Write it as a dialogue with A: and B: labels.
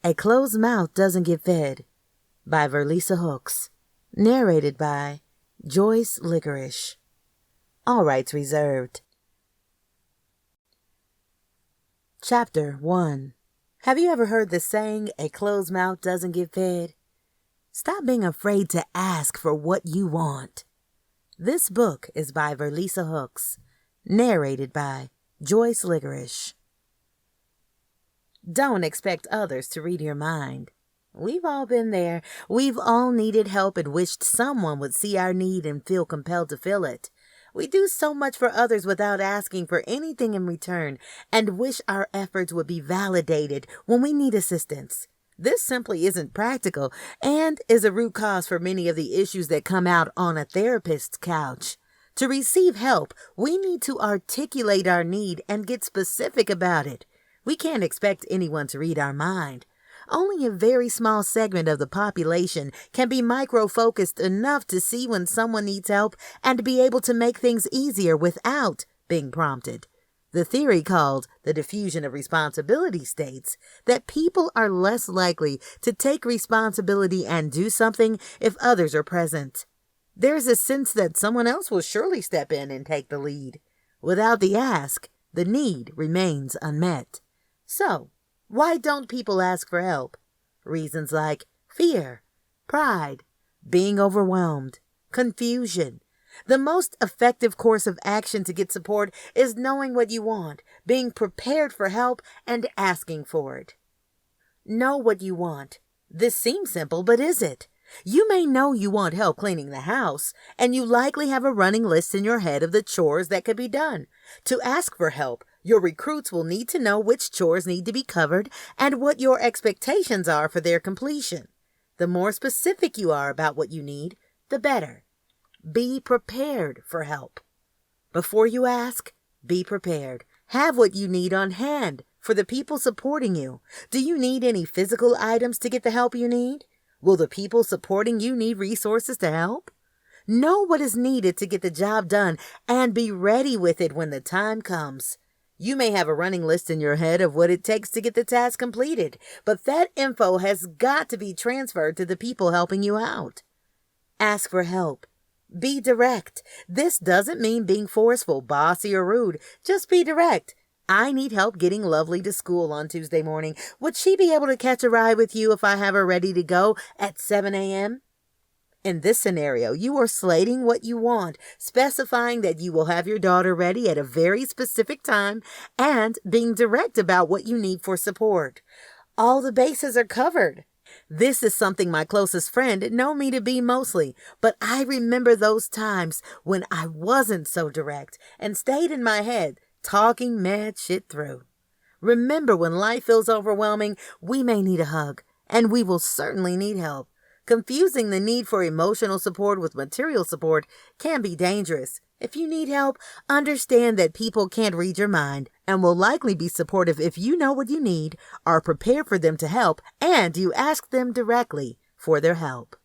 A: A Closed Mouth Doesn't Get Fed by Verlisa Hooks. Narrated by Joyce Licorice. All rights reserved. Chapter 1. Have you ever heard the saying, a closed mouth doesn't get fed? Stop being afraid to ask for what you want. This book is by Verlisa Hooks. Narrated by Joyce Licorice. Don't expect others to read your mind. We've all been there. We've all needed help and wished someone would see our need and feel compelled to fill it. We do so much for others without asking for anything in return and wish our efforts would be validated when we need assistance. This simply isn't practical and is a root cause for many of the issues that come out on a therapist's couch. To receive help, we need to articulate our need and get specific about it. We can't expect anyone to read our mind. Only a very small segment of the population can be micro-focused enough to see when someone needs help and be able to make things easier without being prompted. The theory called the diffusion of responsibility states that people are less likely to take responsibility and do something if others are present. There's a sense that someone else will surely step in and take the lead. Without the ask, the need remains unmet. So, why don't people ask for help? Reasons like fear, pride, being overwhelmed, confusion. The most effective course of action to get support is knowing what you want, being prepared for help, and asking for it. Know what you want. This seems simple, but is it? You may know you want help cleaning the house, and you likely have a running list in your head of the chores that could be done. To ask for help, your recruits will need to know which chores need to be covered and what your expectations are for their completion. The more specific you are about what you need, the better. Be prepared for help. Before you ask, be prepared. Have what you need on hand for the people supporting you. Do you need any physical items to get the help you need? Will the people supporting you need resources to help? Know what is needed to get the job done and be ready with it when the time comes. You may have a running list in your head of what it takes to get the task completed, but that info has got to be transferred to the people helping you out. Ask for help. Be direct. This doesn't mean being forceful, bossy, or rude. Just be direct. I need help getting Lovely to school on Tuesday morning. Would she be able to catch a ride with you if I have her ready to go at 7 a.m.? In this scenario, you are slating what you want, specifying that you will have your daughter ready at a very specific time, and being direct about what you need for support. All the bases are covered. This is something my closest friend know me to be mostly, but I remember those times when I wasn't so direct and stayed in my head, talking mad shit through. Remember, when life feels overwhelming, we may need a hug, and we will certainly need help. Confusing the need for emotional support with material support can be dangerous. If you need help, understand that people can't read your mind and will likely be supportive if you know what you need, are prepared for them to help, and you ask them directly for their help.